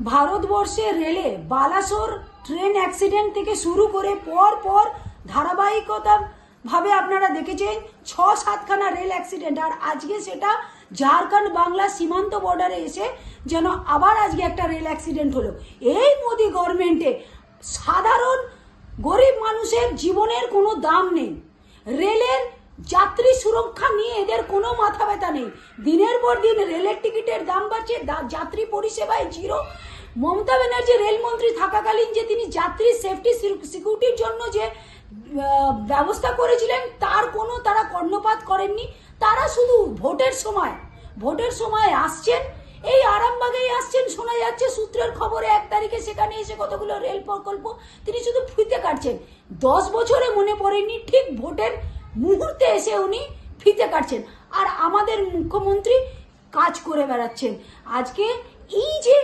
ভারতবর্ষের রেলে Balasore train accident থেকে শুরু করে পর পর ধারাবাহিকতা ভাবে আপনারা দেখেছেন 6-7খানা রেল অ্যাক্সিডেন্ট, আর আজকে সেটা ঝাড়খণ্ড বাংলা সীমান্ত বর্ডারে এসে যেন আবার আজকে একটা রেল অ্যাক্সিডেন্ট হলো। এই মোদি গভর্নমেন্টে সাধারণ গরিব মানুষের জীবনের কোনো দাম নেই, রেলের যাত্রী সুরক্ষা নিয়ে এদের কোনো মাথা ব্যথা নেই। দিনের পর দিন রেলের টিকিটের দাম বাড়ছে, যাত্রী পরিষেবায় জিরো। মমতা ব্যানার্জি রেলমন্ত্রী থাকাকালীন যে তিনি যাত্রী সেফটি সিকিউরিটির জন্য যে ব্যবস্থা করেছিলেন তার কোনো তারা কর্ণপাত করেননি। তারা শুধু ভোটের সময় আসছেন, এই আরামবাগেই আসছেন, শোনা যাচ্ছে সূত্রের খবরে 1 তারিখে সেখানে এসে কতগুলো রেল প্রকল্প তিনি শুধু ফিতে কাটছেন। 10 বছরে মনে পড়েনি, ঠিক ভোটের মুহূর্তে এসে উনি ফিতে কাটছেন, আর আমাদের মুখ্যমন্ত্রী কাজ করে বেড়াচ্ছেন। আজকে এই যে